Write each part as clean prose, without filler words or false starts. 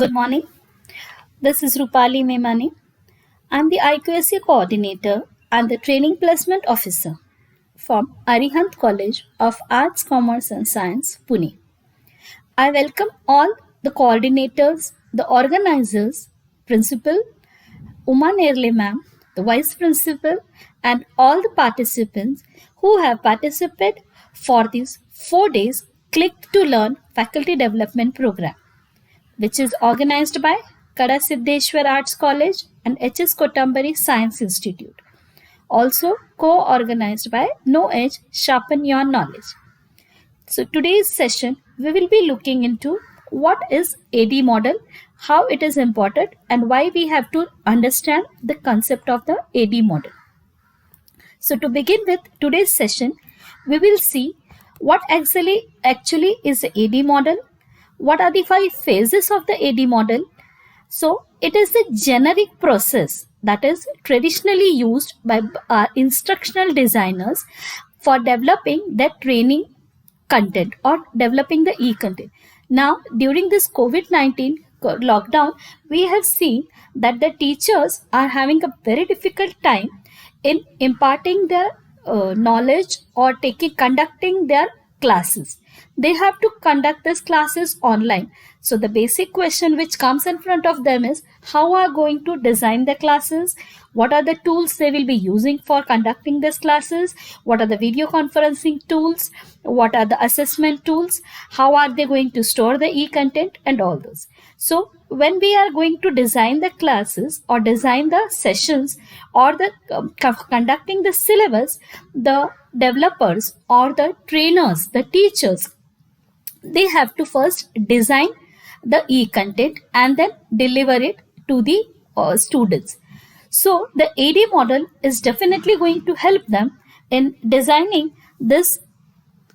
Good morning. This is Rupali Memani. I'm the IQSC coordinator and the training placement officer from Arihant College of Arts, Commerce and Science, Pune. I welcome all the coordinators, the organizers, principal, Uma Nerle ma'am, the vice principal, and all the participants who have participated for these 4 days Click to Learn faculty development program, which is organized by Kada Siddheshwar Arts College and H.S. Kotambari Science Institute. Also co-organized by No Edge Sharpen Your Knowledge. So today's session, we will be looking into what is AD model, how it is important, and why we have to understand the concept of the AD model. So to begin with today's session, we will see what actually is the AD model, what are the 5 phases of the AD model. So it is a generic process that is traditionally used by instructional designers for developing their training content or developing the e-content. Now, during this COVID-19 lockdown, we have seen that the teachers are having a very difficult time in imparting their knowledge or conducting their classes. They have to conduct these classes online. So the basic question which comes in front of them is how are going to design the classes? What are the tools they will be using for conducting these classes? What are the video conferencing tools? What are the assessment tools? How are they going to store the e-content and all those? So when we are going to design the classes or design the sessions or the conducting the syllabus, the developers or the trainers, the teachers, they have to first design the e-content and then deliver it to the students. So the AD model is definitely going to help them in designing this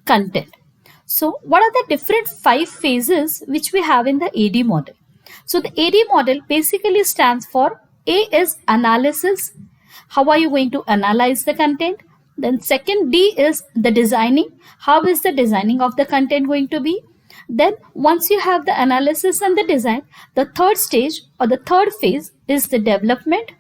content. So what are the different 5 phases which we have in the AD model? So the AD model basically stands for A is analysis. How are you going to analyze the content? Then second, D is the designing. How is the designing of the content going to be? Then once you have the analysis and the design, the third stage or the third phase is the development,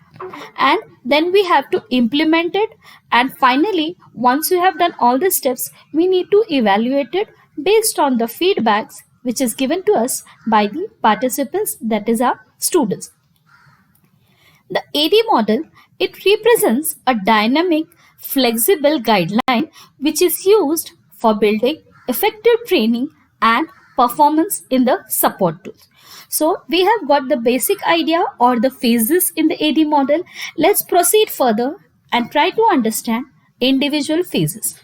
and then we have to implement it, and finally once you have done all the steps, we need to evaluate it based on the feedbacks which is given to us by the participants, that is our students. The AD model, it represents a dynamic, flexible guideline which is used for building effective training and performance in the support tools. So we have got the basic idea or the phases in the AD model. Let's proceed further and try to understand individual phases.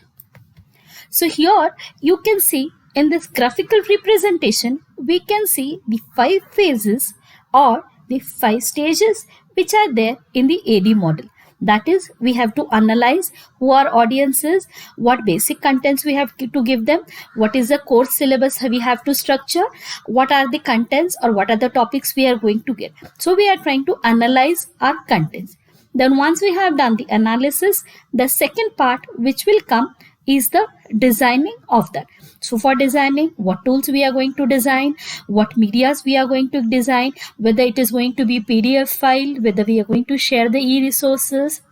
So here you can see in this graphical representation, we can see the 5 phases or the 5 stages which are there in the AD model. That is, we have to analyze who our audience is, what basic contents we have to give them, what is the course syllabus we have to structure, what are the contents or what are the topics we are going to get. So we are trying to analyze our contents. Then once we have done the analysis, the second part which will come is the designing of that. So for designing, what tools we are going to design, what medias we are going to design, whether it is going to be PDF file, whether we are going to share the e-resources,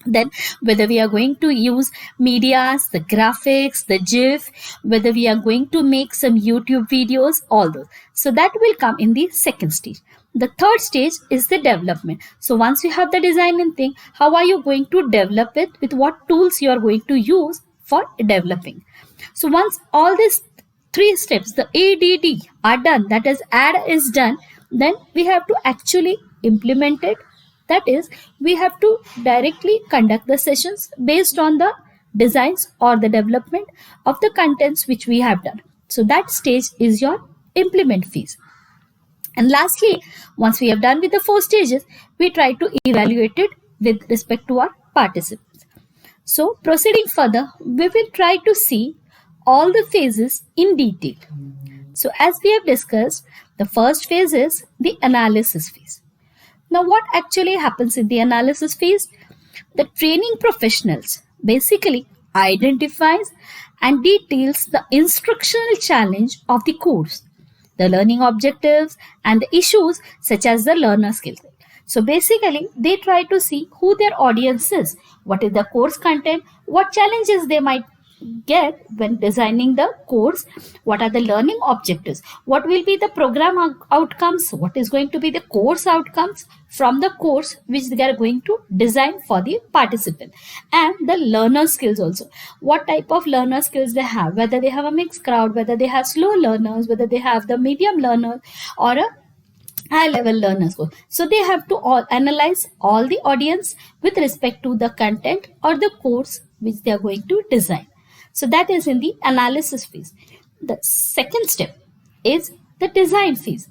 then whether we are going to use medias, the graphics, the GIF, whether we are going to make some YouTube videos, all those. So that will come in the second stage. The third stage is the development. So once you have the design and thing, how are you going to develop it, with what tools you are going to use for developing. So once all these 3 steps, the ADD are done, that is add is done, then we have to actually implement it. That is, we have to directly conduct the sessions based on the designs or the development of the contents which we have done. So that stage is your implement phase. And lastly, once we have done with the 4 stages, we try to evaluate it with respect to our participants. So proceeding further, we will try to see all the phases in detail. So as we have discussed, the first phase is the analysis phase. Now what actually happens in the analysis phase? The training professionals basically identifies and details the instructional challenge of the course the learning objectives, and the issues such as the learner skills. So basically, they try to see who their audience is, what is the course content, what challenges they might get when designing the course, what are the learning objectives, what will be the program outcomes, what is going to be the course outcomes from the course which they are going to design for the participant, and the learner skills also, what type of learner skills they have, whether they have a mixed crowd, whether they have slow learners, whether they have the medium learners or a high level learners. So they have to all analyze all the audience with respect to the content or the course which they are going to design. So that is in the analysis phase. The second step is the design phase.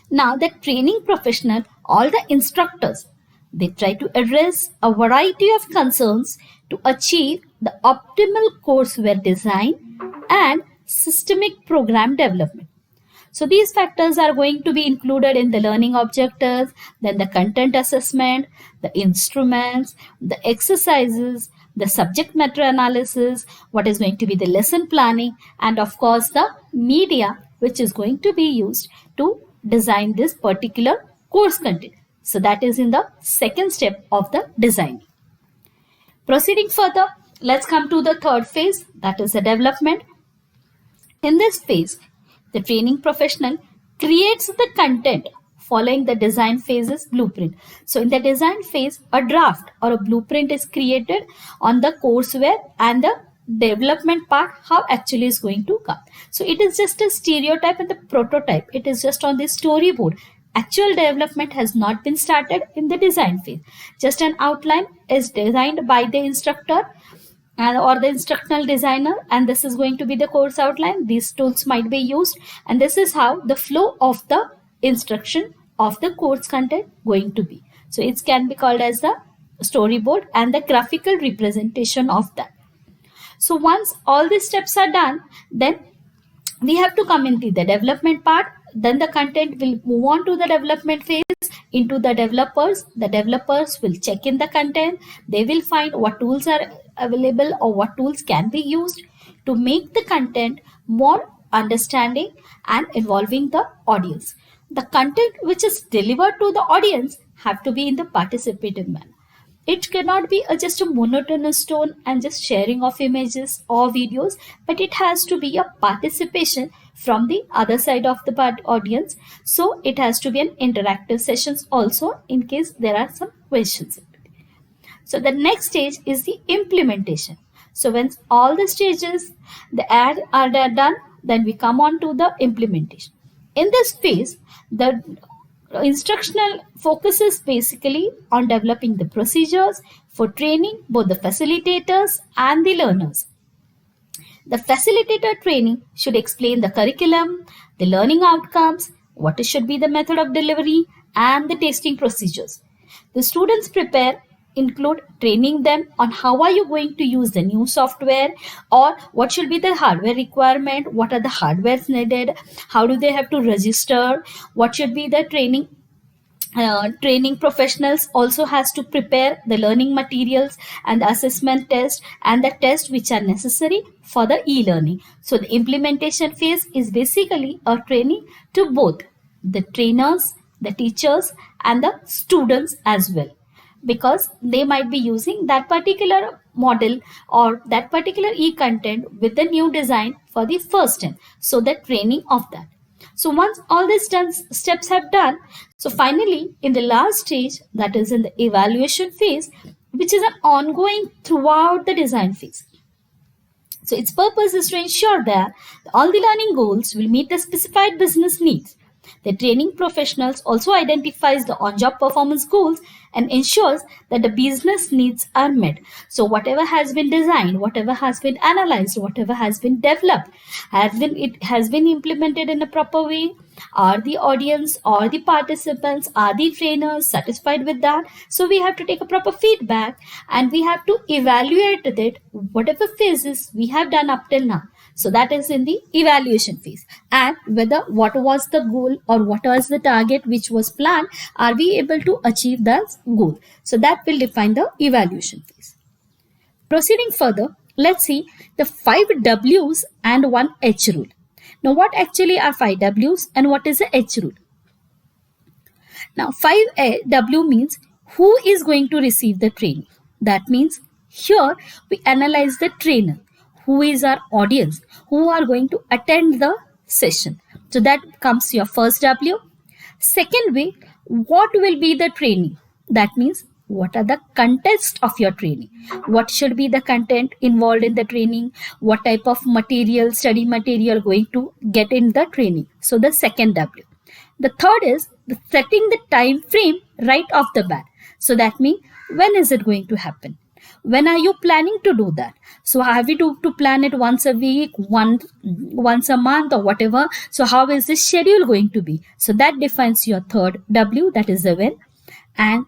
Now the training professional, all the instructors, they try to address a variety of concerns to achieve the optimal courseware design and systemic program development. So these factors are going to be included in the learning objectives, then the content assessment, the instruments, the exercises, the subject matter analysis, what is going to be the lesson planning, and of course the media which is going to be used to design this particular course content. So that is in the second step of the design. Proceeding further, let's come to the third phase, that is the development. In this phase, the training professional creates the content following the design phase's blueprint. So in the design phase, a draft or a blueprint is created on the courseware, and the development part, how actually is going to come. So it is just a stereotype and the prototype. It is just on the storyboard. Actual development has not been started in the design phase. Just an outline is designed by the instructor or the instructional designer, and this is going to be the course outline. These tools might be used, and this is how the flow of the instruction of the course content going to be. So it can be called as the storyboard and the graphical representation of that. So once all these steps are done, then we have to come into the development part. Then the content will move on to the development phase into the developers. The developers will check in the content. They will find what tools are available or what tools can be used to make the content more understanding and involving the audience. The content which is delivered to the audience have to be in the participative manner. It cannot be just a monotonous tone and just sharing of images or videos, but it has to be a participation from the other side of the audience. So it has to be an interactive sessions also in case there are some questions. So the next stage is the implementation. So when all the stages, the ad are done, then we come on to the implementation. In this phase, the instructional focuses basically on developing the procedures for training both the facilitators and the learners. The facilitator training should explain the curriculum, the learning outcomes, what should be the method of delivery, and the testing procedures. The students prepare include training them on how are you going to use the new software, or what should be the hardware requirement, what are the hardwares needed, how do they have to register, what should be the training. Training professionals also has to prepare the learning materials and the assessment test and the tests which are necessary for the e-learning. So the implementation phase is basically a training to both the trainers, the teachers, and the students as well, because they might be using that particular model or that particular e-content with the new design for the first time. So the training of that. So once all these steps have done, so finally in the last stage, that is in the evaluation phase, which is an ongoing throughout the design phase. So its purpose is to ensure that all the learning goals will meet the specified business needs. The training professionals also identifies the on-job performance goals and ensures that the business needs are met. So whatever has been designed, whatever has been analyzed, whatever has been developed, it has been implemented in a proper way. Are the audience or the participants, are the trainers satisfied with that? So we have to take a proper feedback and we have to evaluate it, whatever phases we have done up till now. So that is in the evaluation phase, and whether what was the goal or what was the target which was planned, are we able to achieve that goal? So that will define the evaluation phase. Proceeding further, let's see the 5 W's and 1 H rule. Now, what actually are 5Ws and what is the H rule? Now, 5W means who is going to receive the training. That means here we analyze the trainer, who is our audience, who are going to attend the session. So that comes your first W. Second way, what will be the training? That means what are the contents of your training? What should be the content involved in the training? What type of material, study material going to get in the training? So the second W. The third is setting the time frame right off the bat. So that means when is it going to happen? When are you planning to do that? So have you to plan it once a week, once a month or whatever? So how is this schedule going to be? So that defines your third W, that is the when. And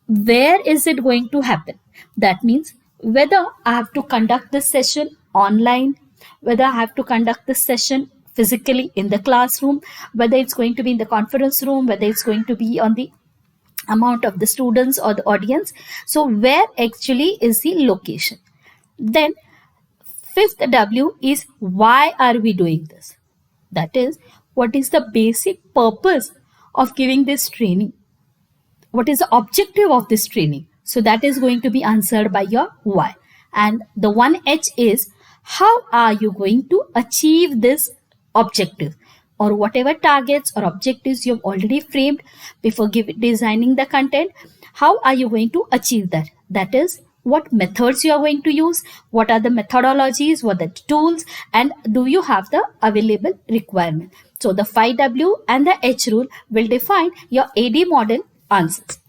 where is it going to happen? That means whether I have to conduct this session online, whether I have to conduct this session physically in the classroom, whether it's going to be in the conference room, whether it's going to be on the amount of the students or the audience. So where actually is the location? Then fifth W is why are we doing this? That is, what is the basic purpose of giving this training? What is the objective of this training? So that is going to be answered by your why. And the one H is how are you going to achieve this objective, or whatever targets or objectives you've already framed before designing the content. How are you going to achieve that? That is, what methods you are going to use, what are the methodologies, what are the tools, and do you have the available requirement? So the 5W and the H rule will define your AD model answers.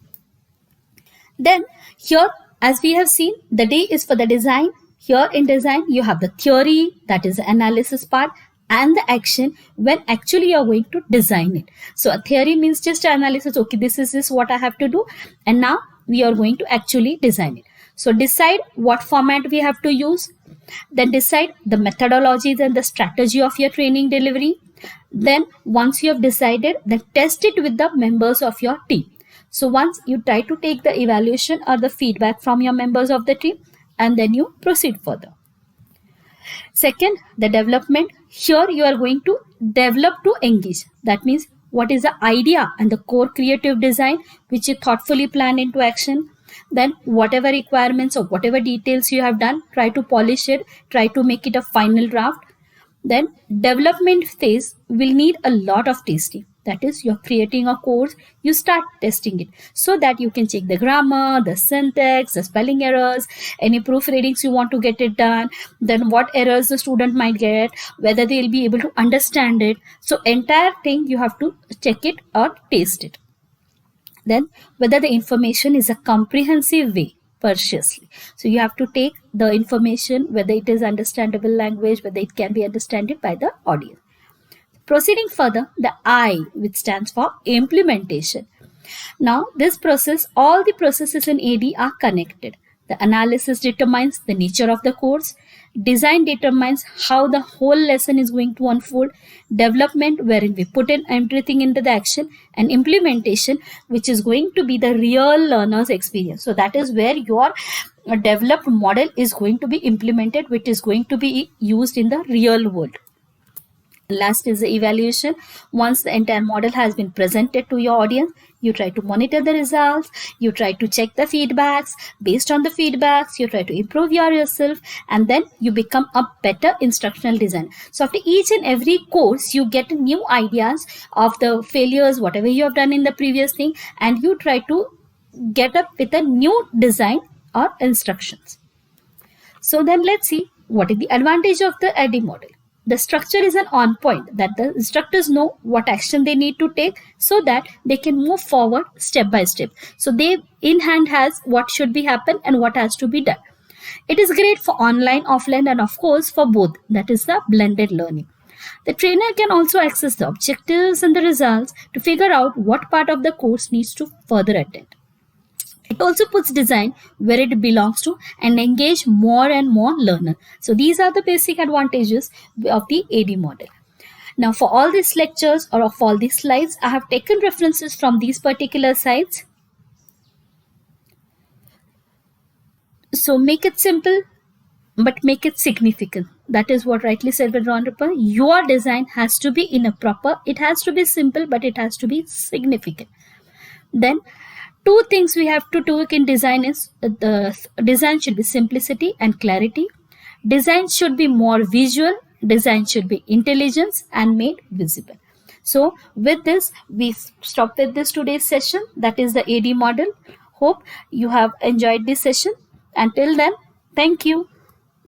Then here, as we have seen, the D is for the design. Here in design, you have the theory, that is the analysis part, and the action when actually you are going to design it. So a theory means just analysis. Okay, this is what I have to do. And now we are going to actually design it. So decide what format we have to use. Then decide the methodologies and the strategy of your training delivery. Then once you have decided, then test it with the members of your team. So once you try to take the evaluation or the feedback from your members of the team, and then you proceed further. Second, the development. Here you are going to develop to engage. That means what is the idea and the core creative design which you thoughtfully plan into action. Then whatever requirements or whatever details you have done, try to polish it, try to make it a final draft. Then development phase will need a lot of testing. That is, you're creating a course, you start testing it so that you can check the grammar, the syntax, the spelling errors, any proofreadings you want to get it done, then what errors the student might get, whether they'll be able to understand it. So entire thing you have to check it or taste it. Then whether the information is a comprehensive way, preciously. So you have to take the information, whether it is understandable language, whether it can be understood by the audience. Proceeding further, the I, which stands for implementation. Now, this process, all the processes in AD are connected. The analysis determines the nature of the course. Design determines how the whole lesson is going to unfold. Development, wherein we put in everything into the action. And implementation, which is going to be the real learner's experience. So that is where your developed model is going to be implemented, which is going to be used in the real world. Last is the evaluation. Once the entire model has been presented to your audience, you try to monitor the results, you try to check the feedbacks. Based on the feedbacks, you try to improve yourself, and then you become a better instructional designer. So after each and every course, you get new ideas of the failures, whatever you have done in the previous thing, and you try to get up with a new design or instructions. So then let's see what is the advantage of the Addie model. The structure is an on point, that the instructors know what action they need to take so that they can move forward step by step. So they in hand has what should be happen and what has to be done. It is great for online, offline, and of course for both. That is the blended learning. The trainer can also access the objectives and the results to figure out what part of the course needs to further attend. It also puts design where it belongs to and engage more and more learner. So these are the basic advantages of the AD model. Now for all these lectures or of all these slides, I have taken references from these particular sites. So make it simple. but make it significant. That is what rightly said by Ron. Your design has to be in a proper, it has to be simple, but it has to be significant. Then two things we have to do in design is the design should be simplicity and clarity. Design should be more visual. Design should be intelligence and made visible. So with this, we stop with this today's session. That is the AD model. Hope you have enjoyed this session. Until then, thank you.